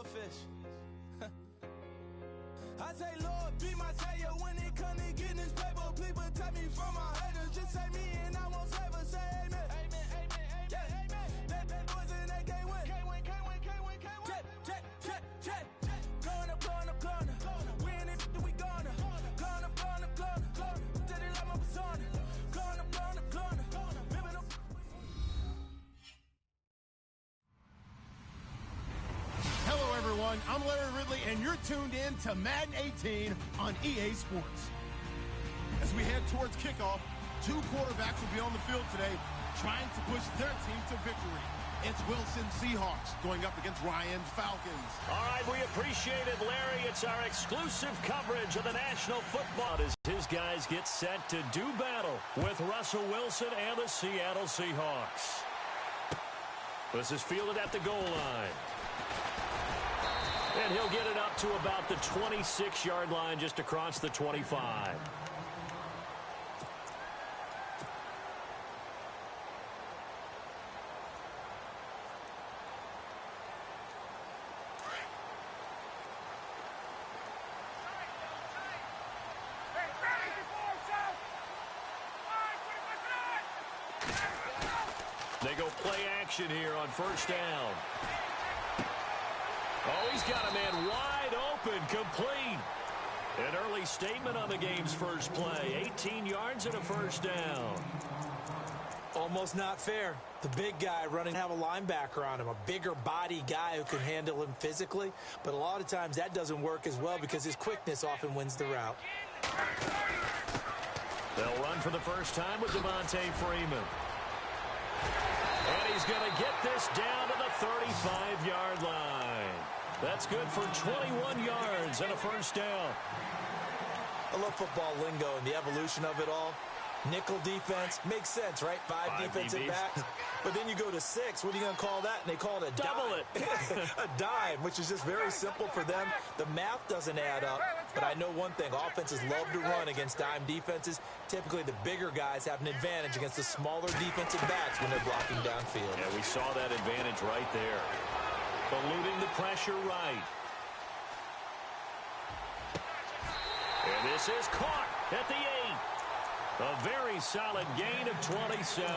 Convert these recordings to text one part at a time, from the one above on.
fish. I say, Lord, be my savior when it comes to getting this paper. Please protect me from my haters. Just say me and I won't save her. Say amen. Amen, amen, amen, amen. Bad boys and they can't win. Can't win, can't win, can't win, can't win. Check. Going up. We in it, we gonna. Going up. Did it like my persona. Going up. Ripping up. Hello, everyone. I'm Larry Ridley, and you're tuned in to Madden 18 on EA Sports. As we head towards kickoff, two quarterbacks will be on the field today trying to push their team to victory. It's Wilson Seahawks going up against Ryan's Falcons. All right, we appreciate it, Larry. It's our exclusive coverage of the National Football as his guys get set to do battle with Russell Wilson and the Seattle Seahawks. This is fielded at the goal line. And he'll get it up to about the 26-yard line, just across the 25. They go play action here on first down. Oh, he's got a man wide open, complete. An early statement on the game's first play. 18 yards and a first down. Almost not fair. The big guy running have a linebacker on him, a bigger body guy who can handle him physically. But a lot of times that doesn't work as well because his quickness often wins the route. They'll run for the first time with Devontae Freeman. And he's going to get this down to the 35-yard line. That's good for 21 yards and a first down. I love football lingo and the evolution of it all. Nickel defense makes sense, right? Five defensive backs. But then you go to 6. What are you going to call that? And they call it a double dime. A dime, which is just very simple for them. The math doesn't add up. But I know one thing. Offenses love to run against dime defenses. Typically, the bigger guys have an advantage against the smaller defensive backs when they're blocking downfield. Yeah, we saw that advantage right there. Eluding the pressure right. And this is caught at the 8. A very solid gain of 27.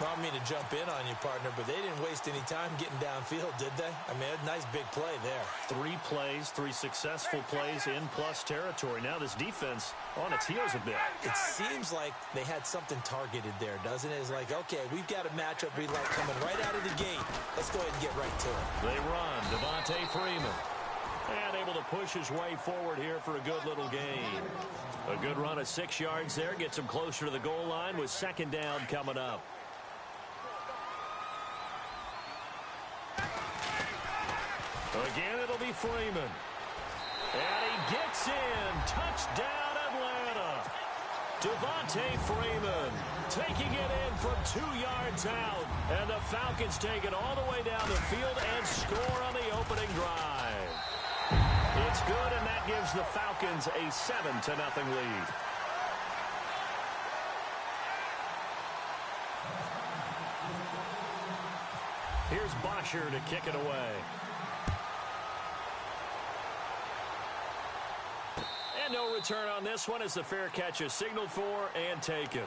I don't mean to jump in on you, partner, but they didn't waste any time getting downfield, did they? I mean, a nice big play there. 3 plays, 3 successful plays in plus territory. Now this defense on its heels a bit. It seems like they had something targeted there, doesn't it? It's like, okay, we've got a matchup we like coming right out of the gate. Let's go ahead and get right to it. They run. Devontae Freeman. And able to push his way forward here for a good little gain. A good run of 6 yards there. Gets him closer to the goal line with second down coming up. Again, it'll be Freeman. And he gets in. Touchdown, Atlanta. Devontae Freeman taking it in from 2 yards out. And the Falcons take it all the way down the field and score on the opening drive. It's good, and that gives the Falcons a 7-0 lead. Here's Bosher to kick it away. And no return on this one as the fair catch is signaled for and taken.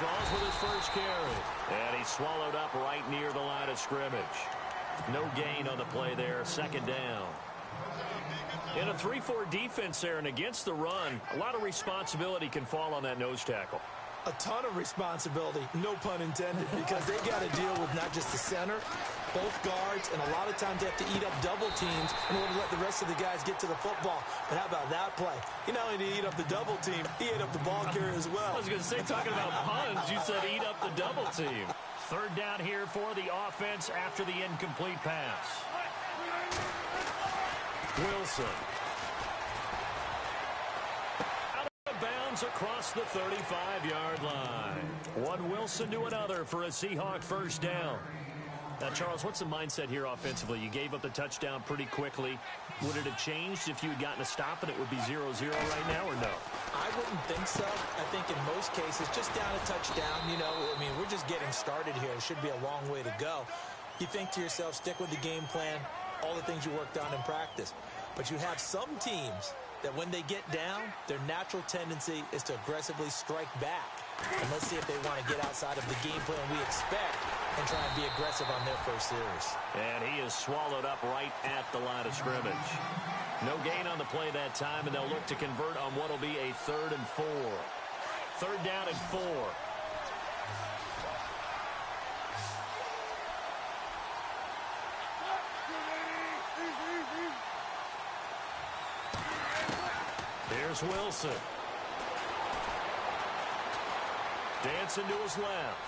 Rolls with his first carry. And he's swallowed up right near the line of scrimmage. No gain on the play there. Second down. In a 3-4 defense there and against the run, a lot of responsibility can fall on that nose tackle. A ton of responsibility, no pun intended, because they got to deal with not just the center, both guards, and a lot of times they have to eat up double teams in order to let the rest of the guys get to the football. But how about that play? He not only did he eat up the double team, he ate up the ball carrier as well. I was going to say, talking about puns, you said eat up the double team. Third down here for the offense after the incomplete pass. Wilson. bounds across the 35-yard line. One Wilson to another for a Seahawk first down. Now, Charles, what's the mindset here offensively? You gave up the touchdown pretty quickly. Would it have changed if you had gotten a stop and it would be 0-0 right now, or no? I wouldn't think so. I think in most cases, just down a touchdown, you know, I mean, we're just getting started here. It should be a long way to go. You think to yourself, stick with the game plan, all the things you worked on in practice. But you have some teams that when they get down, their natural tendency is to aggressively strike back. And let's see if they want to get outside of the game plan we expect and try and be aggressive on their first series. And he is swallowed up right at the line of scrimmage. No gain on the play that time, and they'll look to convert on what will be a 3rd and 4. 3rd down and 4. Here's Wilson. Dancing to his left.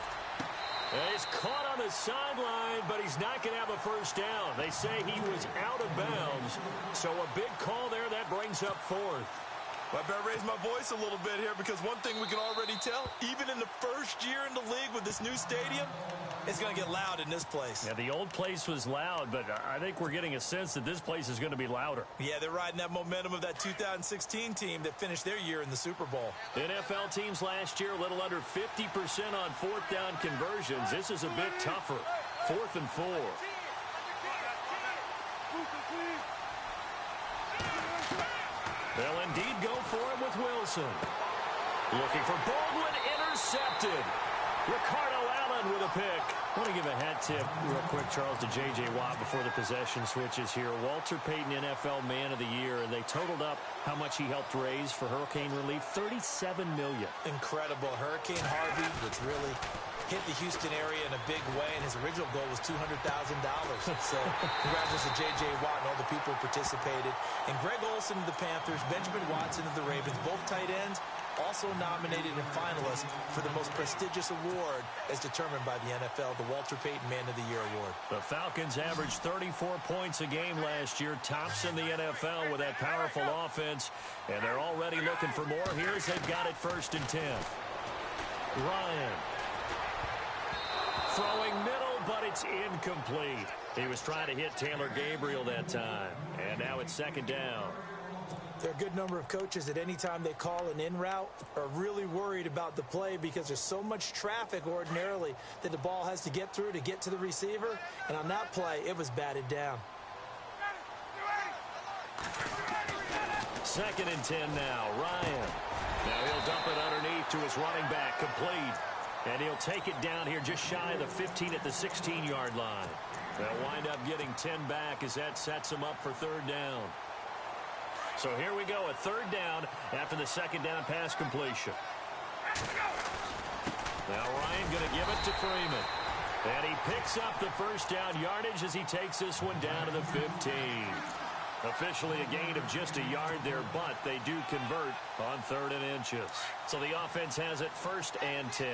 And he's caught on the sideline, but he's not going to have a first down. They say he was out of bounds, so a big call there. That brings up 4th. I better raise my voice a little bit here, because one thing we can already tell, even in the first year in the league with this new stadium, it's going to get loud in this place. Yeah, the old place was loud, but I think we're getting a sense that this place is going to be louder. Yeah, they're riding that momentum of that 2016 team that finished their year in the Super Bowl. NFL teams last year, a little under 50% on 4th down conversions. This is a bit tougher. 4th and 4. They'll indeed go for it with Wilson. Looking for Baldwin, intercepted. Ricardo Allen with a pick. I want to give a hat tip real quick, Charles, to J.J. Watt before the possession switches here. Walter Payton, NFL Man of the Year, and they totaled up how much he helped raise for hurricane relief, $37 million. Incredible. Hurricane Harvey, which really hit the Houston area in a big way, and his original goal was $200,000. So congratulations to J.J. Watt and all the people who participated. And Greg Olsen of the Panthers, Benjamin Watson of the Ravens, both tight ends, also nominated and finalists for the most prestigious award as determined by the NFL, the Walter Payton Man of the Year Award. The Falcons averaged 34 points a game last year, tops in the NFL with that powerful offense, and they're already looking for more. Here's they've got it 1st and 10. Ryan. Throwing middle, but it's incomplete. He was trying to hit Taylor Gabriel that time, and now it's 2nd down. There are a good number of coaches that any time they call an in route are really worried about the play because there's so much traffic ordinarily that the ball has to get through to get to the receiver. And on that play, it was batted down. 2nd and 10 now. Ryan. Now he'll dump it underneath to his running back, complete. And he'll take it down here just shy of the 15 at the 16-yard line. They'll wind up getting 10 back as that sets him up for 3rd down. So here we go, a 3rd down after the 2nd down pass completion. Now Ryan going to give it to Freeman. And he picks up the 1st down yardage as he takes this one down to the 15. Officially a gain of just a yard there, but they do convert on 3rd and inches. So the offense has it 1st and 10.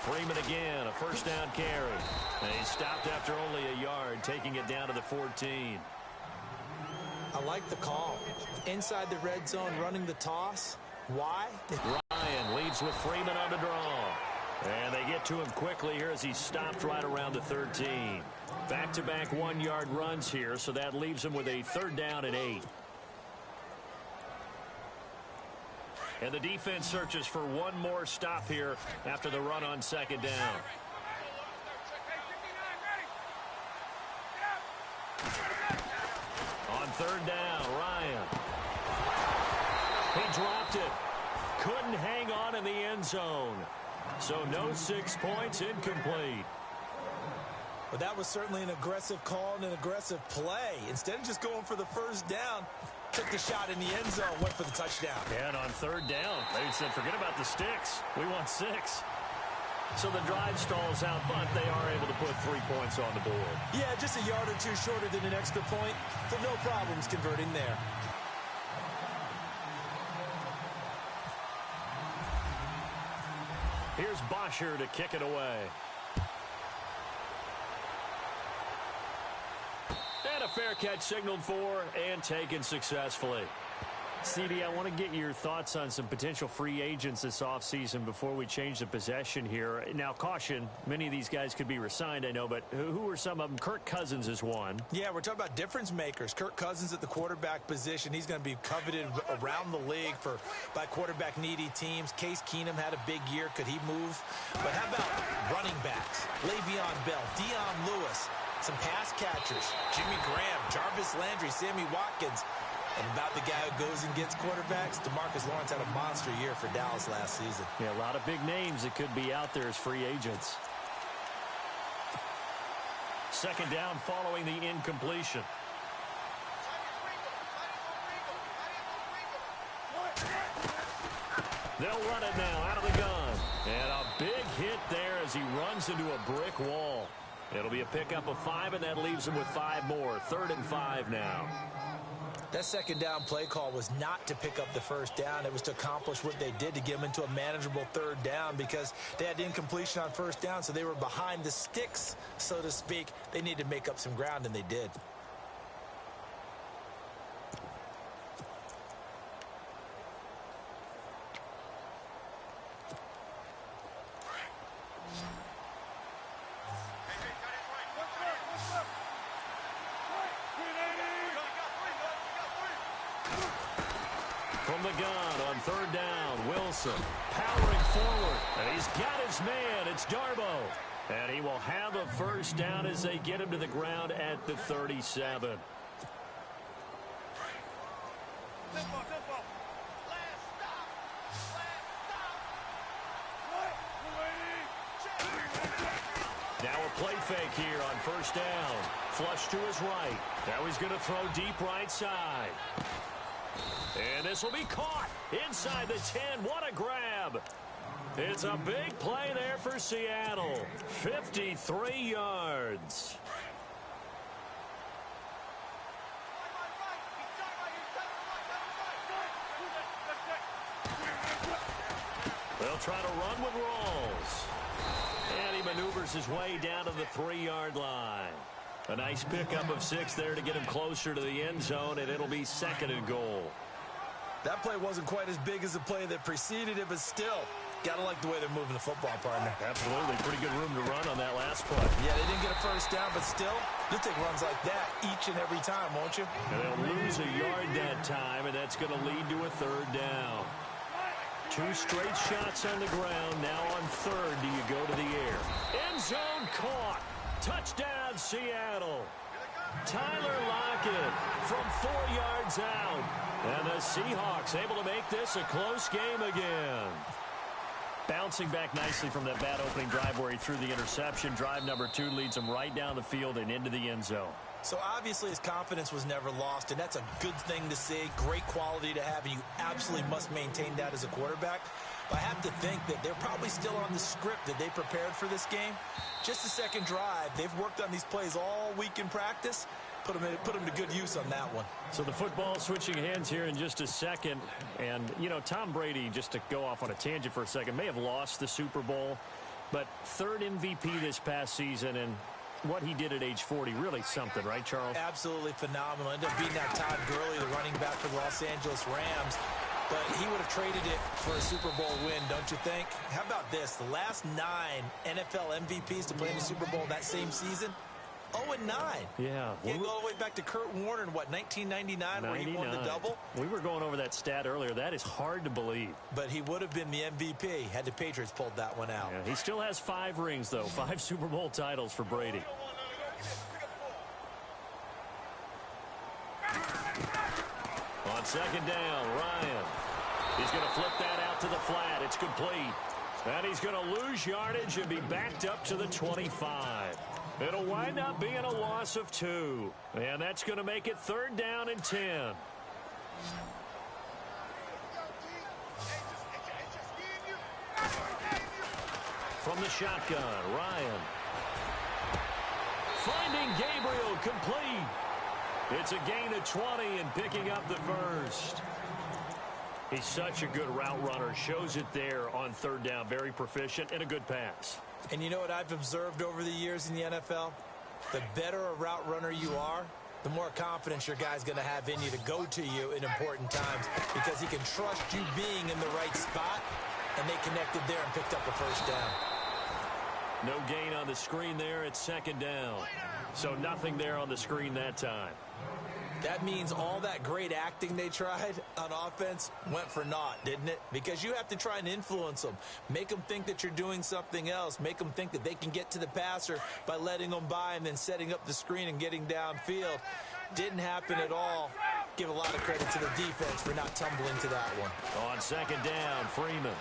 Freeman again, a 1st down carry. And he stopped after only a yard, taking it down to the 14. I like the call. Inside the red zone, running the toss. Why? Ryan leads with Freeman on the draw. And they get to him quickly here as he stopped right around the 13. Back-to-back 1-yard runs here, so that leaves him with a 3rd down and 8. And the defense searches for one more stop here after the run on 2nd down. On 3rd down, Ryan. He dropped it. Couldn't hang on in the end zone. So no 6 points, incomplete. Well, that was certainly an aggressive call and an aggressive play. Instead of just going for the 1st down, took the shot in the end zone, went for the touchdown. And on 3rd down, they said, forget about the sticks. We want 6. So the drive stalls out, but they are able to put 3 points on the board. Yeah, just a yard or two shorter than an extra point, but no problems converting there. Here's Bosher to kick it away. And a fair catch signaled for and taken successfully. CD, I want to get your thoughts on some potential free agents this offseason before we change the possession here. Now, caution, many of these guys could be re-signed, I know, but who are some of them? Kirk Cousins is one. Yeah, we're talking about difference makers. Kirk Cousins at the quarterback position. He's going to be coveted around the league by quarterback-needy teams. Case Keenum had a big year. Could he move? But how about running backs? Le'Veon Bell, Dion Lewis, some pass catchers, Jimmy Graham, Jarvis Landry, Sammy Watkins. And about the guy who goes and gets quarterbacks, DeMarcus Lawrence had a monster year for Dallas last season. Yeah, a lot of big names that could be out there as free agents. Second down following the incompletion. They'll run it now out of the gun. And a big hit there as he runs into a brick wall. It'll be a pickup of 5, and that leaves him with 5 more. 3rd and 5 now. That second down play call was not to pick up the first down. It was to accomplish what they did to get them into a manageable 3rd down because they had incompletion on first down, so they were behind the sticks, so to speak. They needed to make up some ground, and they did. From the gun on 3rd down, Wilson powering forward, and he's got his man. It's Darbo, and he will have a first down as they get him to the ground at the 37. Now a play fake here on first down. Flush to his right. Now he's going to throw deep right side. And this will be caught inside the 10. What a grab. It's a big play there for Seattle. 53 yards. They'll try to run with Rawls. And he maneuvers his way down to the 3-yard line. A nice pickup of 6 there to get him closer to the end zone, and it'll be 2nd and goal. That play wasn't quite as big as the play that preceded it, but still, got to like the way they're moving the football, partner. Absolutely. Pretty good room to run on that last play. Yeah, they didn't get a first down, but still, you'll take runs like that each and every time, won't you? And they'll lose a yard that time, and that's going to lead to a 3rd down. 2 straight shots on the ground. Now on 3rd, do you go to the air? End zone caught. Touchdown, Seattle. Tyler Lockett from 4 yards out. And the Seahawks able to make this a close game again. Bouncing back nicely from that bad opening drive where he threw the interception. Drive number 2 leads him right down the field and into the end zone. So obviously his confidence was never lost, and that's a good thing to see. Great quality to have, and you absolutely must maintain that as a quarterback. But I have to think that they're probably still on the script that they prepared for this game. Just the second drive. They've worked on these plays all week in practice. Put them to good use on that one. So the football switching hands here in just a second. And, you know, Tom Brady, just to go off on a tangent for a second, may have lost the Super Bowl. But 3rd MVP this past season, and what he did at age 40, really something, right, Charles? Absolutely phenomenal. Ended up beating out Todd Gurley, the running back for the Los Angeles Rams. But he would have traded it for a Super Bowl win, don't you think? How about this? The last 9 NFL MVPs to play in the Super Bowl that same season, 0-9. Yeah. You go all the way back to Kurt Warner in, what, 1999 where he won the double? We were going over that stat earlier. That is hard to believe. But he would have been the MVP had the Patriots pulled that one out. Yeah, he still has 5 rings, though. 5 Super Bowl titles for Brady. On 2nd down, Ryan. He's going to flip that out to the flat. It's complete. And he's going to lose yardage and be backed up to the 25. It'll wind up being a loss of 2. And that's going to make it 3rd down and 10. From the shotgun, Ryan. Finding Gabriel, complete. It's a gain of 20 and picking up the first. He's such a good route runner. Shows it there on 3rd down. Very proficient and a good pass. And you know what I've observed over the years in the NFL? The better a route runner you are, the more confidence your guy's going to have in you to go to you in important times because he can trust you being in the right spot, and they connected there and picked up the first down. No gain on the screen there. It's second down. So nothing there on the screen that time. That means all that great acting they tried on offense went for naught, didn't it? Because you have to try and influence them. Make them think that you're doing something else. Make them think that they can get to the passer by letting them by and then setting up the screen and getting downfield. Didn't happen at all. Give a lot of credit to the defense for not tumbling to that one. On second down, Freeman.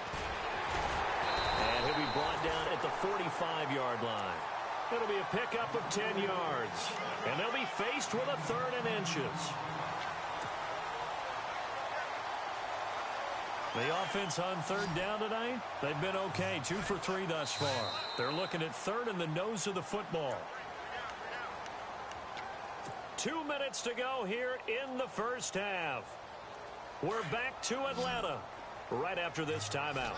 And he'll be brought down at the 45-yard line. It'll be a pickup of 10 yards. And they'll be faced with a 3rd and inches. The offense on 3rd down tonight, they've been okay. 2 for 3 thus far. They're looking at 3rd in the nose of the football. 2 minutes to go here in the first half. We're back to Atlanta right after this timeout.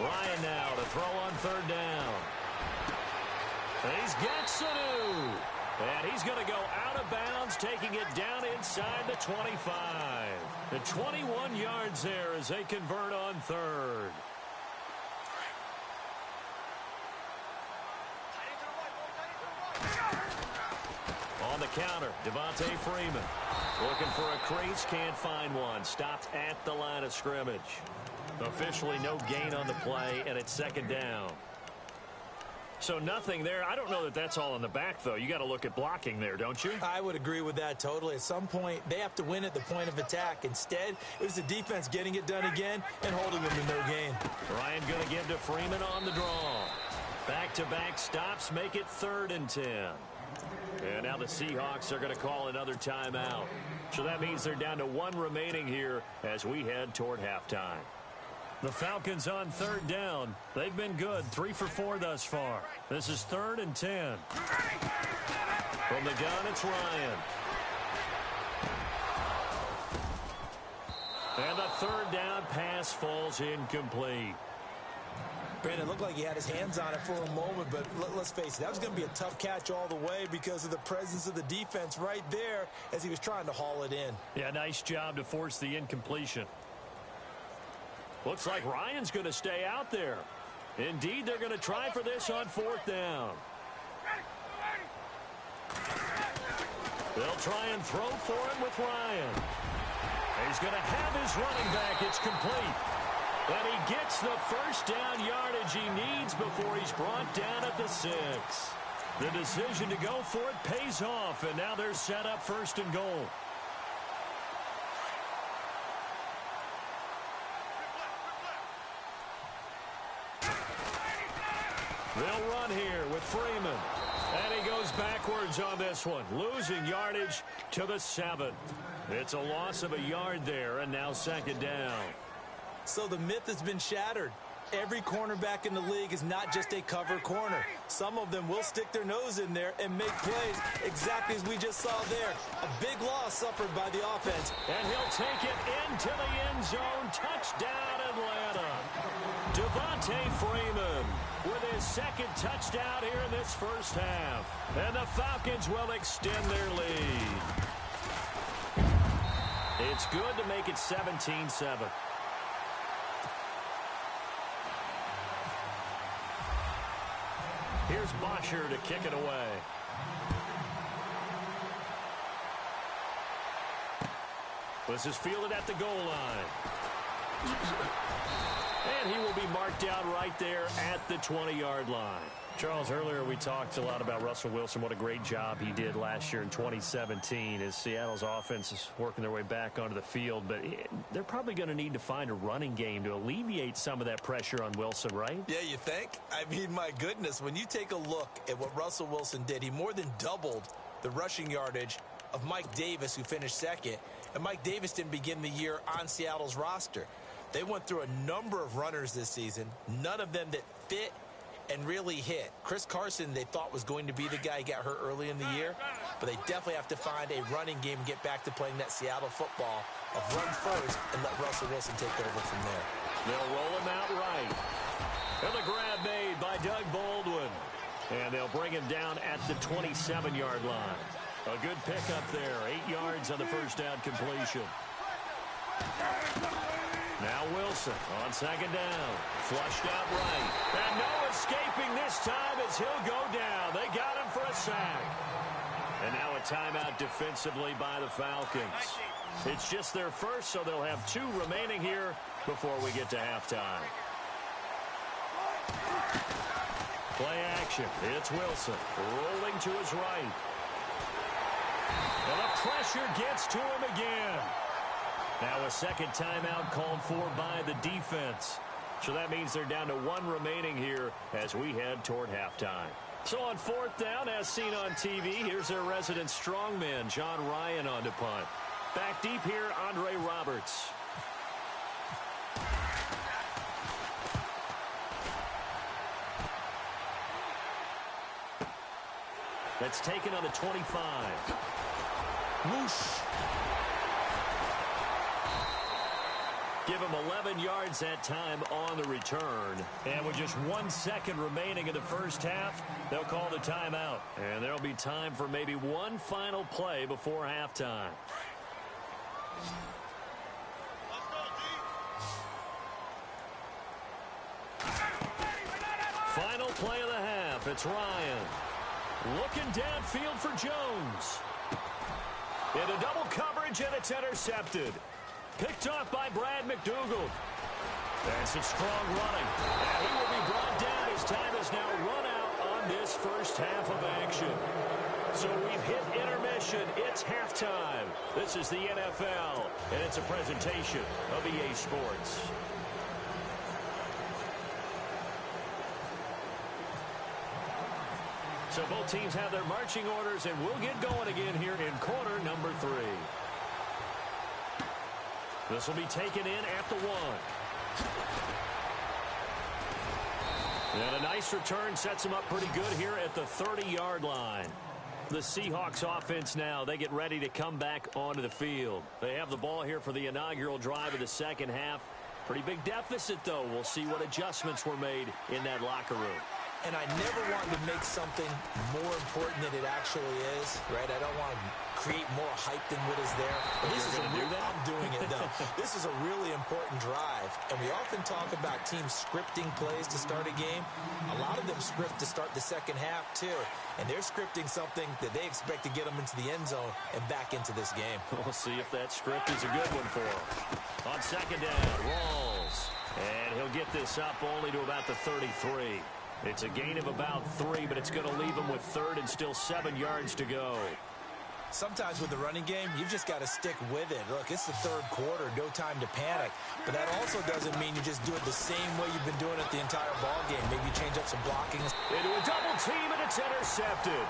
Ryan now to throw on 3rd down. He's got Sanu. And he's going to go out of bounds, taking it down inside the 25. The 21 yards there as they convert on 3rd. On the counter, Devontae Freeman. Looking for a crease, can't find one. Stopped at the line of scrimmage. Officially no gain on the play, and it's second down. So nothing there. I don't know that that's all in the back, though. You got to look at blocking there, don't you? I would agree with that totally. At some point, they have to win at the point of attack. Instead, it was the defense getting it done again and holding them to no gain. Ryan going to give to Freeman on the draw. Back-to-back stops make it 3rd and 10. And now the Seahawks are going to call another timeout. So that means they're down to 1 remaining here as we head toward halftime. The Falcons on 3rd down. They've been good. 3 for 4 thus far. This is 3rd and 10. From the gun, it's Ryan. And the 3rd down pass falls incomplete. Brandon, it looked like he had his hands on it for a moment, but let's face it, that was going to be a tough catch all the way because of the presence of the defense right there as he was trying to haul it in. Yeah, nice job to force the incompletion. Looks like Ryan's going to stay out there. Indeed, they're going to try for this on 4th down. They'll try and throw for him with Ryan. He's going to have his running back. It's complete. And he gets the first down yardage he needs before he's brought down at the 6. The decision to go for it pays off, and now they're set up 1st and goal. They'll run here with Freeman. And he goes backwards on this one, losing yardage to the 7. It's a loss of a yard there, and now 2nd down. So the myth has been shattered. Every cornerback in the league is not just a cover corner. Some of them will stick their nose in there and make plays exactly as we just saw there. A big loss suffered by the offense. And he'll take it into the end zone. Touchdown, Atlanta. Devontae Freeman with his 2nd touchdown here in this first half. And the Falcons will extend their lead. It's good to make it 17-7. Here's Bosher to kick it away. This is fielded at the goal line. And he will be marked down right there at the 20-yard line. Charles, earlier we talked a lot about Russell Wilson, what a great job he did last year in 2017 as Seattle's offense is working their way back onto the field. But they're probably going to need to find a running game to alleviate some of that pressure on Wilson, right? Yeah, you think? I mean, my goodness, when you take a look at what Russell Wilson did, he more than doubled the rushing yardage of Mike Davis, who finished 2nd. And Mike Davis didn't begin the year on Seattle's roster. They went through a number of runners this season, none of them that fit and really hit. Chris Carson, they thought was going to be the guy. He got hurt early in the year, but they definitely have to find a running game and get back to playing that Seattle football of run first and let Russell Wilson take over from there. They'll roll him out right. And the grab made by Doug Baldwin. And they'll bring him down at the 27-yard line. A good pickup there. 8 yards on the first down completion. Now Wilson on second down. Flushed out right. And no escaping this time as he'll go down. They got him for a sack. And now a timeout defensively by the Falcons. It's just their first, so they'll have 2 remaining here before we get to halftime. Play action. It's Wilson rolling to his right. And the pressure gets to him again. Now a second timeout called for by the defense. So that means they're down to 1 remaining here as we head toward halftime. So on 4th down, as seen on TV, here's their resident strongman, John Ryan, on to punt. Back deep here, Andre Roberts. That's taken on the 25. Whoosh. Give him 11 yards that time on the return. And with just 1 second remaining in the first half, they'll call the timeout. And there'll be time for maybe one final play before halftime. Final play of the half. It's Ryan. Looking downfield for Jones. Into double coverage, and it's intercepted. Picked off by Brad McDougald. And some strong running. And he will be brought down. His time is now run out on this first half of action. So we've hit intermission. It's halftime. This is the NFL, and it's a presentation of EA Sports. So both teams have their marching orders, and we'll get going again here in quarter number 3. This will be taken in at the 1. And a nice return sets them up pretty good here at the 30-yard line. The Seahawks offense now, they get ready to come back onto the field. They have the ball here for the inaugural drive of the second half. Pretty big deficit, though. We'll see what adjustments were made in that locker room. And I never want to make something more important than it actually is, right? I don't want to create more hype than what is there. But this is I'm doing it, though. This is a really important drive. And we often talk about teams scripting plays to start a game. A lot of them script to start the second half, too. And they're scripting something that they expect to get them into the end zone and back into this game. We'll see if that script is a good one for them. On second down, Rawls. And he'll get this up only to about the 33. It's a gain of about 3, but it's going to leave him with 3rd and still 7 yards to go. Sometimes with the running game, you've just got to stick with it. Look, it's the 3rd quarter, no time to panic. But that also doesn't mean you just do it the same way you've been doing it the entire ball game. Maybe change up some blocking. Into a double team, and it's intercepted.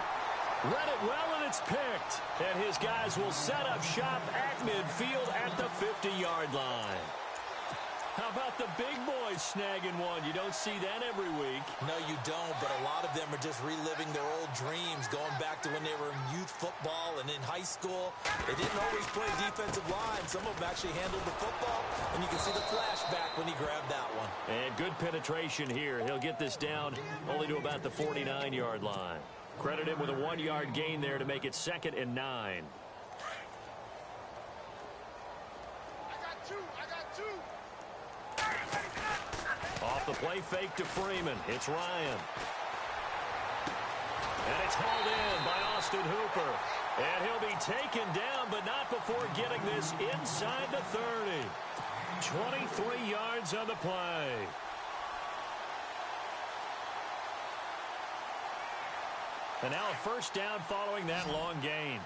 Read it well, and it's picked. And his guys will set up shop at midfield at the 50-yard line. How about the big boys snagging one? You don't see that every week. No, you don't, but a lot of them are just reliving their old dreams, going back to when they were in youth football and in high school. They didn't always play defensive line. Some of them actually handled the football, and you can see the flashback when he grabbed that one. And good penetration here. He'll get this down only to about the 49-yard line. Credit him with a 1-yard gain there to make it 2nd and 9. Off the play fake to Freeman. It's Ryan. And it's hauled in by Austin Hooper. And he'll be taken down, but not before getting this inside the 30. 23 yards on the play. And now a first down following that long gain.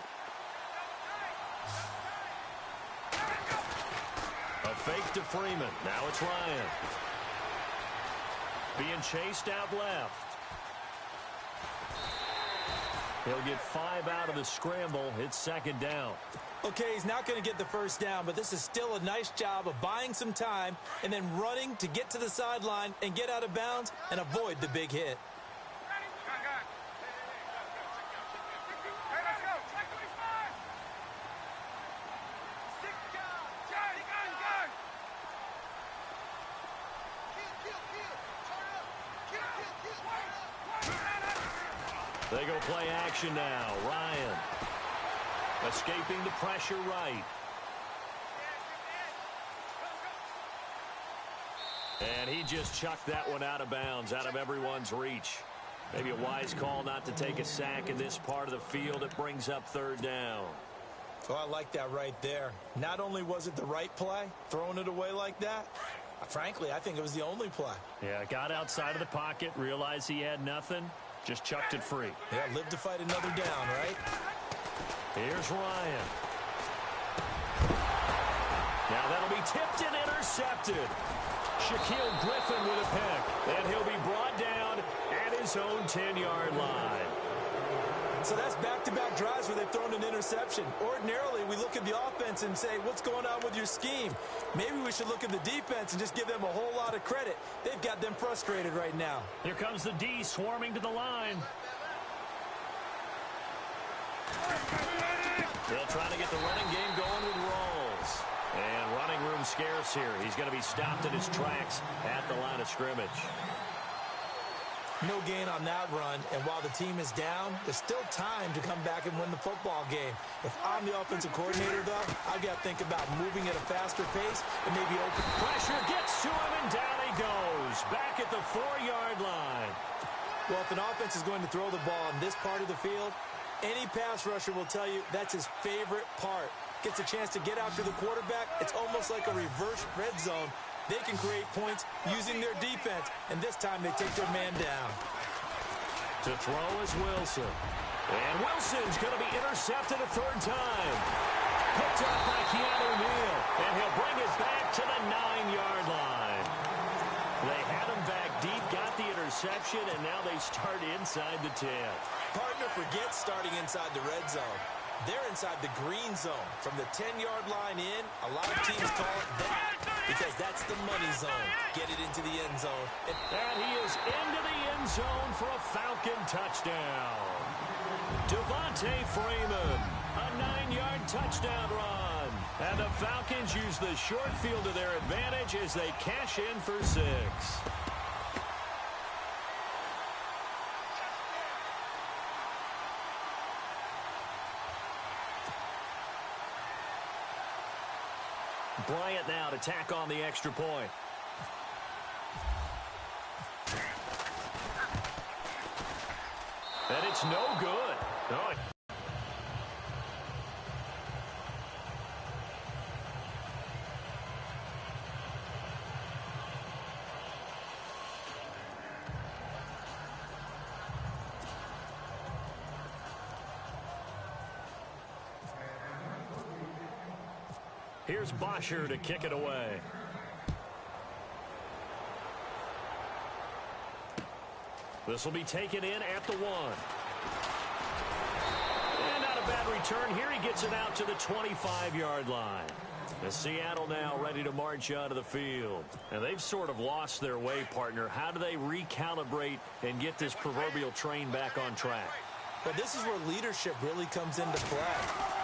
A fake to Freeman. Now it's Ryan. Being chased out left. He'll get 5 out of the scramble. It's 2nd down. Okay, he's not going to get the first down, but this is still a nice job of buying some time and then running to get to the sideline and get out of bounds and avoid the big hit. They go play action now. Ryan escaping the pressure right. And he just chucked that one out of bounds, out of everyone's reach. Maybe a wise call not to take a sack in this part of the field. It brings up third down. Oh, I like that right there. Not only was it the right play, throwing it away like that, frankly, I think it was the only play. Yeah, got outside of the pocket, realized he had nothing, just chucked it free. Yeah, live to fight another down, right? Here's Ryan. Now that'll be tipped and intercepted. Shaquille Griffin with a pick, and he'll be brought down at his own 10-yard line. So that's back-to-back drives where they've thrown an interception. Ordinarily, we look at the offense and say, what's going on with your scheme? Maybe we should look at the defense and just give them a whole lot of credit. They've got them frustrated right now. Here comes the D swarming to the line. They'll try to get the running game going with Rawls. And running room scarce here. He's going to be stopped in his tracks at the line of scrimmage. No gain on that run, and while the team is down, there's still time to come back and win the football game. If I'm the offensive coordinator, though, I've got to think about moving at a faster pace and maybe open. Pressure gets to him, and down he goes. Back at the 4-yard line. Well, if an offense is going to throw the ball in this part of the field, any pass rusher will tell you that's his favorite part. Gets a chance to get after the quarterback. It's almost like a reverse red zone. They can create points using their defense, and this time they take their man down. To throw is Wilson. And Wilson's going to be intercepted a third time. Picked up by Keanu Neal, and he'll bring it back to the 9-yard line. They had him back deep, got the interception, and now they start inside the 10. Partner forgets starting inside the red zone. They're inside the green zone. From the 10-yard line in, a lot of teams call it that because that's the money zone. Get it into the end zone. And he is into the end zone for a Falcon touchdown. Devontae Freeman, a 9-yard touchdown run. And the Falcons use the short field to their advantage as they cash in for 6. Bryant now to tack on the extra point. And it's no good. No. Here's Bosher to kick it away. This will be taken in at the 1. And not a bad return. Here he gets it out to the 25-yard line. And Seattle now ready to march onto the field. And they've sort of lost their way, partner. How do they recalibrate and get this proverbial train back on track? Well, this is where leadership really comes into play.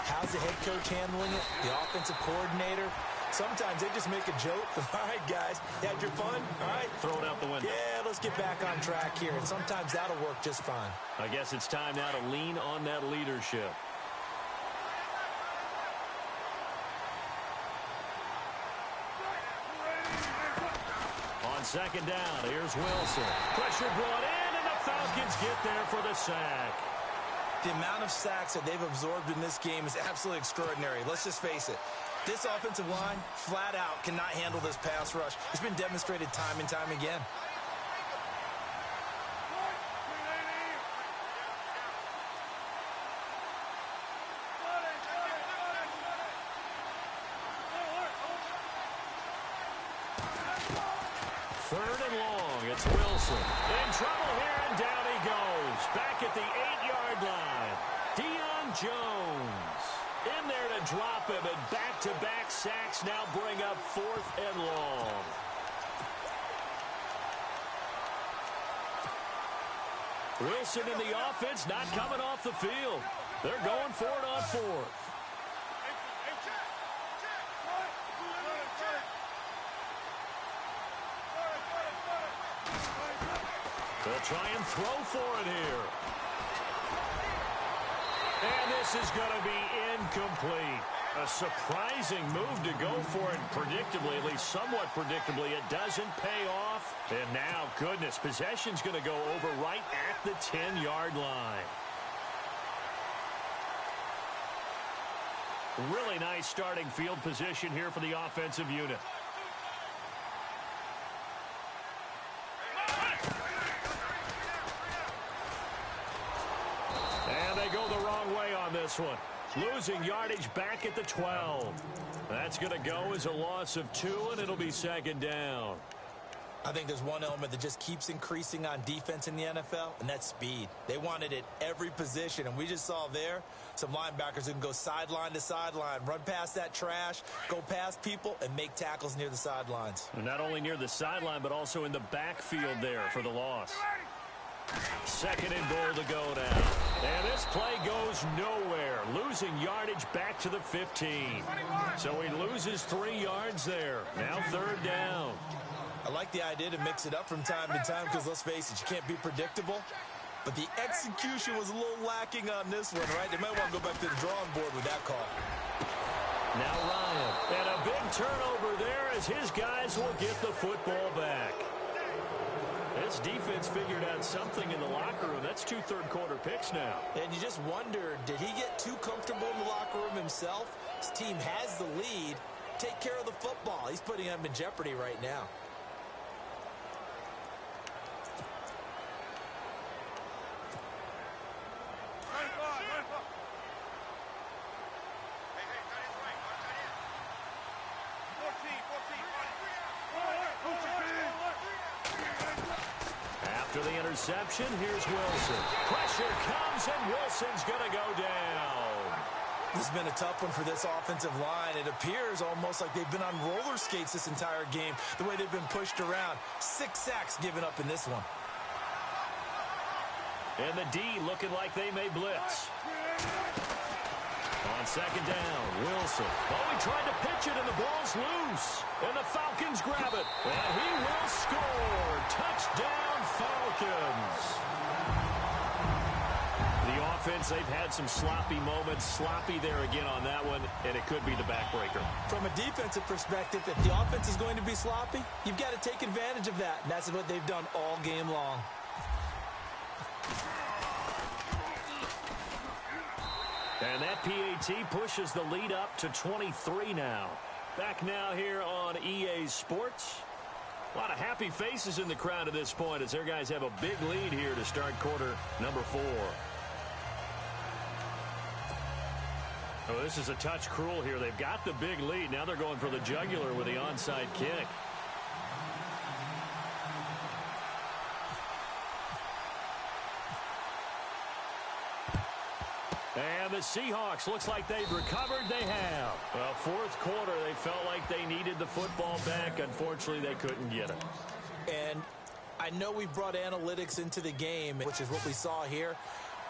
How's the head coach handling it? The offensive coordinator? Sometimes they just make a joke. All right, guys, you had your fun? All right. Throw it out the window. Yeah, let's get back on track here. And sometimes that'll work just fine. I guess it's time now to lean on that leadership. On second down, here's Wilson. Pressure brought in, and the Falcons get there for the sack. The amount of sacks that they've absorbed in this game is absolutely extraordinary. Let's just face it. This offensive line, flat out, cannot handle this pass rush. It's been demonstrated time and time again. Third and long, it's Wilson. In trouble here, and down he goes. Back at the 8-yard line. Deion Jones. In there to drop him, and back-to-back sacks now bring up 4th and long. Wilson in the offense not coming off the field. They're going for it on 4th. They'll try and throw for it here. And this is going to be incomplete. A surprising move to go for it predictably, at least somewhat predictably. It doesn't pay off. And now, goodness, possession's going to go over right at the 10-yard line. Really nice starting field position here for the offensive unit. And they go the wrong way on this one. Losing yardage back at the 12. That's going to go as a loss of 2, and it'll be 2nd down. I think there's one element that just keeps increasing on defense in the NFL, and that's speed. They want it at every position, and we just saw there some linebackers who can go sideline to sideline, run past that trash, go past people, and make tackles near the sidelines. And not only near the sideline, but also in the backfield there for the loss. 2nd and goal to go now. And this play goes nowhere. Losing yardage back to the 15. So he loses 3 yards there. Now 3rd down. I like the idea to mix it up from time to time because, let's face it, you can't be predictable. But the execution was a little lacking on this one, right? They might want to go back to the drawing board with that call. Now Ryan. And a big turnover there as his guys will get the football back. This defense figured out something in the locker room. That's 2 third-quarter picks now. And you just wonder, did he get too comfortable in the locker room himself? His team has the lead. Take care of the football. He's putting them in jeopardy right now. After the interception, here's Wilson. Pressure comes, and Wilson's going to go down. This has been a tough one for this offensive line. It appears almost like they've been on roller skates this entire game, the way they've been pushed around. 6 sacks given up in this one. And the D looking like they may blitz. On 2nd down, Wilson. Oh, he tried to pitch it, and the ball's loose. And the Falcons grab it. And he will score. Touchdown, Falcons. The offense, they've had some sloppy moments. Sloppy there again on that one, and it could be the backbreaker. From a defensive perspective, if the offense is going to be sloppy, you've got to take advantage of that. And that's what they've done all game long. And that PAT pushes the lead up to 23 now. Back now here on EA Sports. A lot of happy faces in the crowd at this point as their guys have a big lead here to start quarter number 4. Oh, this is a touch cruel here. They've got the big lead. Now they're going for the jugular with the onside kick. And the Seahawks, looks like they've recovered. They have. Well, 4th quarter, they felt like they needed the football back. Unfortunately, they couldn't get it. And I know we brought analytics into the game, which is what we saw here.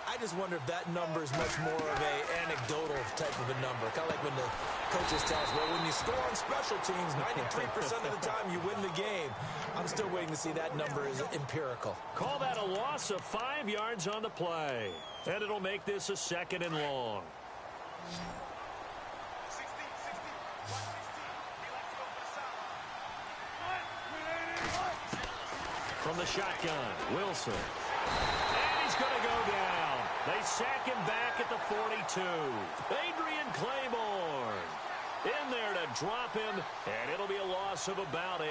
I just wonder if that number is much more of a anecdotal type of a number. Kind of like when the coaches tell us, well, when you score on special teams, 93% of the time you win the game. I'm still waiting to see that number is empirical. Call that a loss of 5 yards on the play. And it'll make this a 2nd and long. From the shotgun, Wilson. And he's going to go down. They sack him back at the 42. Adrian Claiborne in there to drop him, and it'll be a loss of about 8.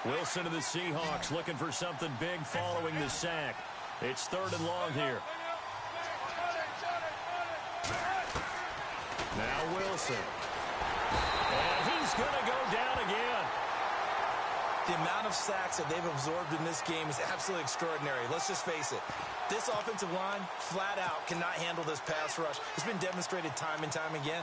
Wilson of the Seahawks looking for something big following the sack. It's 3rd and long here. Now Wilson. And he's going to go down again. The amount of sacks that they've absorbed in this game is absolutely extraordinary. Let's just face it. This offensive line, flat out, cannot handle this pass rush. It's been demonstrated time and time again.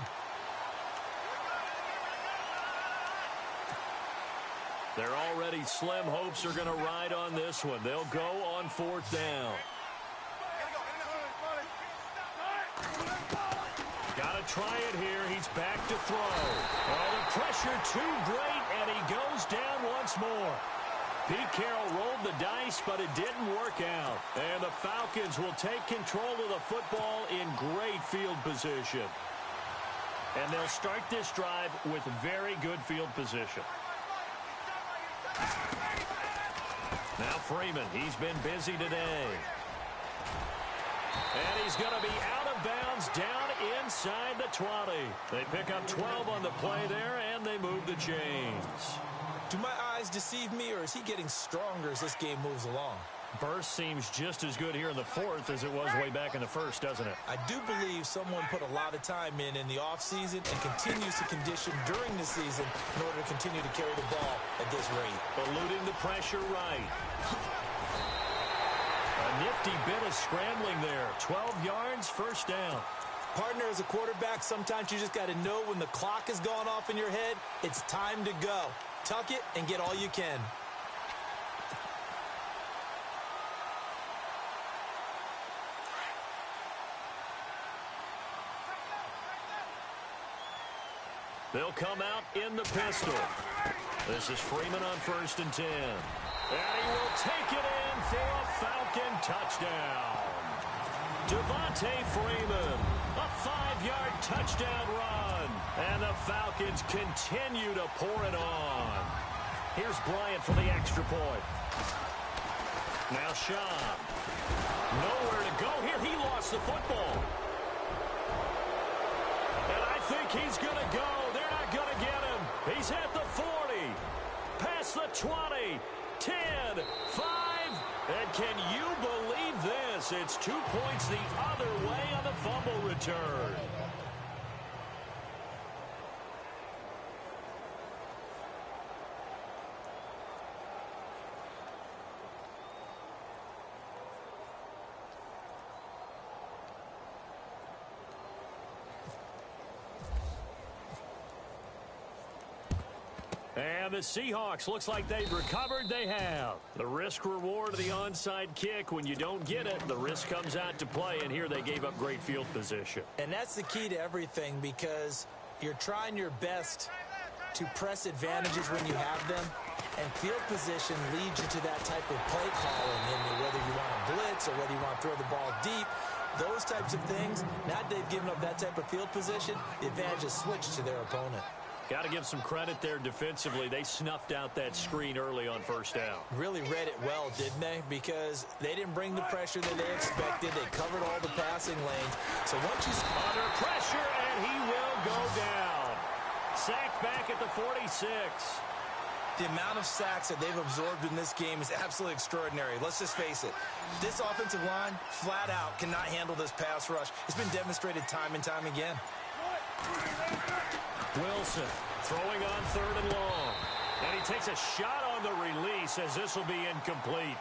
They're already slim hopes are going to ride on this one. They'll go on 4th down. Got to try it here. He's back to throw. Oh, the pressure too great, and he goes down once more. Pete Carroll rolled the dice, but it didn't work out. And the Falcons will take control of the football in great field position. And they'll start this drive with very good field position. Now Freeman, he's been busy today. And he's going to be out of bounds down inside the 20. They pick up 12 on the play there, and they move the chains. Do my eyes deceive me, or is he getting stronger as this game moves along? Burst seems just as good here in the 4th as it was way back in the 1st, doesn't it? I do believe someone put a lot of time in the offseason and continues to condition during the season in order to continue to carry the ball at this rate. Eluding the pressure right. A nifty bit of scrambling there. 12 yards, 1st down. Partner, as a quarterback, sometimes you just got to know when the clock has gone off in your head, it's time to go. Tuck it and get all you can. They'll come out in the pistol. This is Freeman on 1st and 10. And he will take it in for a Falcon touchdown. Devontae Freeman, a 5-yard touchdown run. And the Falcons continue to pour it on. Here's Bryant for the extra point. Now Sean. Nowhere to go here. He lost the football. And I think he's going to go. They're not going to get him. He's at the 40. Past the 20. 10. 5. And can you believe this? It's 2 points the other way on the fumble return. And the Seahawks, looks like they've recovered. They have. The risk-reward of the onside kick. When you don't get it, the risk comes out to play, and here they gave up great field position. And that's the key to everything, because you're trying your best to press advantages when you have them, and field position leads you to that type of play calling, and whether you want to blitz or whether you want to throw the ball deep, those types of things. Now that they've given up that type of field position, the advantage is switched to their opponent. Got to give some credit there defensively. They snuffed out that screen early on 1st down. Really read it well, didn't they? Because they didn't bring the pressure that they expected. They covered all the passing lanes. So once you... Under pressure, and he will go down. Sacked back at the 46. The amount of sacks that they've absorbed in this game is absolutely extraordinary. Let's just face it. This offensive line, flat out, cannot handle this pass rush. It's been demonstrated time and time again. Wilson throwing on 3rd and long. And he takes a shot on the release as this will be incomplete.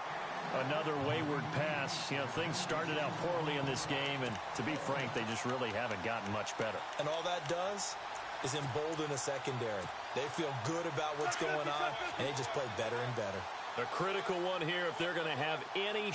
Another wayward pass. You know, things started out poorly in this game, and to be frank, they just really haven't gotten much better. And all that does is embolden a secondary. They feel good about what's going on, and they just play better and better. A critical one here if they're going to have any...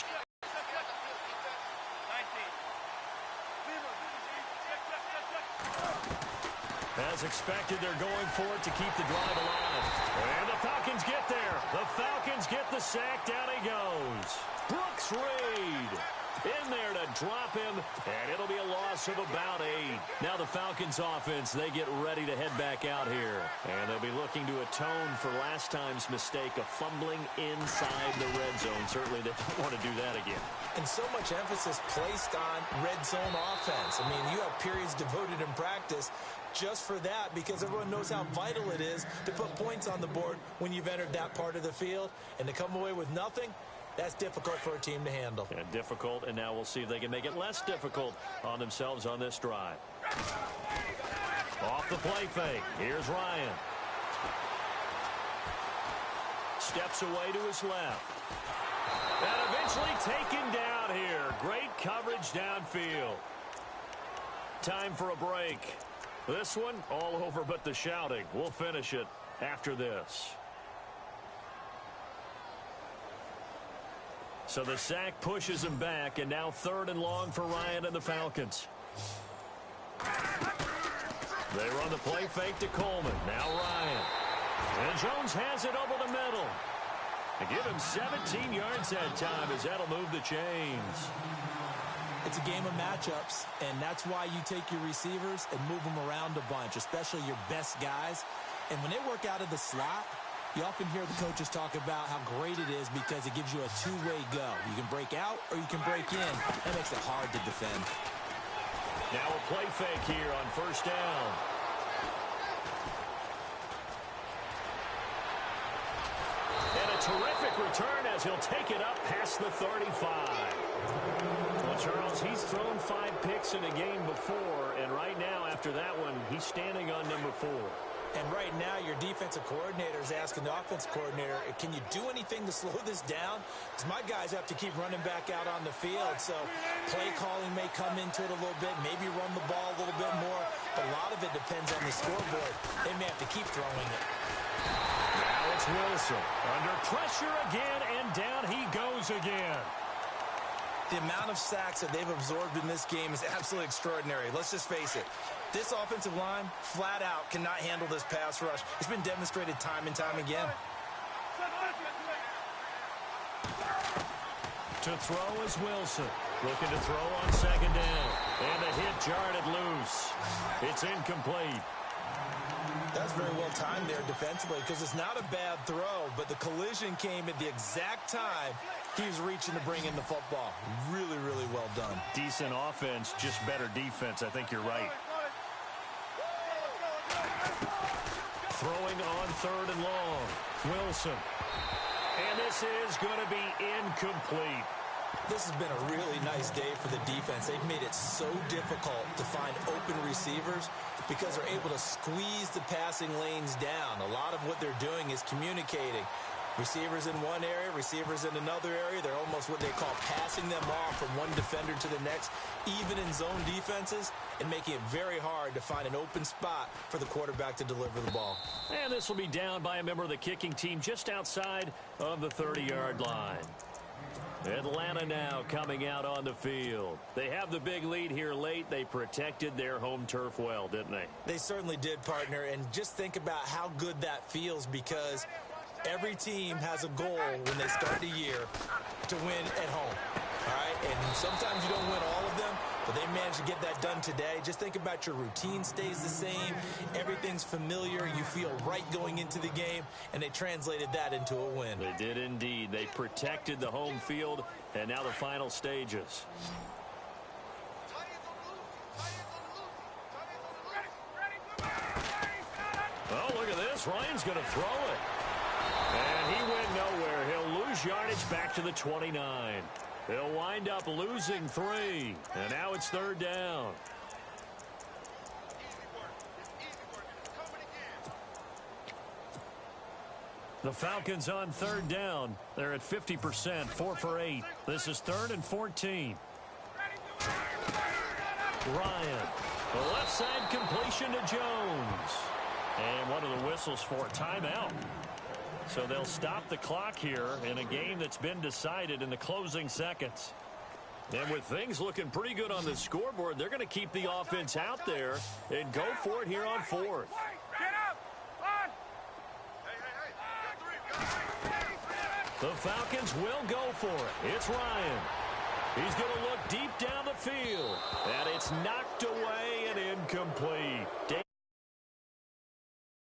As expected, they're going for it to keep the drive alive. And the Falcons get there. The Falcons get the sack. Down he goes. Brooks Reed in there to drop him, and it'll be a loss of about 8. Now the Falcons offense, they get ready to head back out here. And they'll be looking to atone for last time's mistake of fumbling inside the red zone. Certainly they don't want to do that again. And so much emphasis placed on red zone offense. I mean, you have periods devoted in practice just for that, because everyone knows how vital it is to put points on the board when you've entered that part of the field. And to come away with nothing, that's difficult for a team to handle. And difficult, and now we'll see if they can make it less difficult on themselves on this drive. Off the play fake. Here's Ryan. steps away to his left. And eventually taken down here. Great coverage downfield. Time for a break. This one all over but the shouting. We'll finish it after this. So the sack pushes him back, and now 3rd and long for Ryan and the Falcons. They run the play fake to Coleman. Now Ryan. And Jones has it over the middle. They give him 17 yards that time as that'll move the chains. It's a game of matchups, and that's why you take your receivers and move them around a bunch, especially your best guys. And when they work out of the slot, you often hear the coaches talk about how great it is because it gives you a two-way go. You can break out or you can break in. That makes it hard to defend. Now a play fake here on 1st down. And a terrific return as he'll take it up past the 35. Well, Charles, he's thrown 5 picks in a game before, and right now after that one, he's standing on number 4. And right now, your defensive coordinator is asking the offensive coordinator, can you do anything to slow this down? Because my guys have to keep running back out on the field. So play calling may come into it a little bit, maybe run the ball a little bit more. But a lot of it depends on the scoreboard. They may have to keep throwing it. Now it's Wilson. Under pressure again, and down he goes again. The amount of sacks that they've absorbed in this game is absolutely extraordinary. Let's just face it. This offensive line, flat out, cannot handle this pass rush. It's been demonstrated time and time again. To throw is Wilson. Looking to throw on 2nd down. And the hit jarred it loose. It's incomplete. That's very well timed there defensively because it's not a bad throw, but the collision came at the exact time he was reaching to bring in the football. Really, really well done. Decent offense, just better defense. I think you're right. Throwing on 3rd and long. Wilson. And this is going to be incomplete. This has been a really nice day for the defense. They've made it so difficult to find open receivers because they're able to squeeze the passing lanes down. A lot of what they're doing is communicating. Receivers in one area, receivers in another area. They're almost what they call passing them off from one defender to the next, even in zone defenses, and making it very hard to find an open spot for the quarterback to deliver the ball. And this will be down by a member of the kicking team just outside of the 30-yard line. Atlanta now coming out on the field. They have the big lead here late. They protected their home turf well, didn't they? They certainly did, partner. And just think about how good that feels because every team has a goal when they start the year to win at home. All right? And sometimes you don't win all of them, but they managed to get that done today. Just think about your routine stays the same. Everything's familiar. You feel right going into the game, and they translated that into a win. They did indeed. They protected the home field, and now the final stages. Oh, look at this. Ryan's going to throw it. And he went nowhere. He'll lose yardage back to the 29. They'll wind up losing 3. And now it's 3rd down. The Falcons on 3rd down. They're at 50%, 4 for 8. This is 3rd and 14. Ryan. The left side completion to Jones. And one of the whistles for a timeout. So they'll stop the clock here in a game that's been decided in the closing seconds. And with things looking pretty good on the scoreboard, they're going to keep the offense out there and go for it here on 4th. The Falcons will go for it. It's Ryan. He's going to look deep down the field. And it's knocked away and incomplete.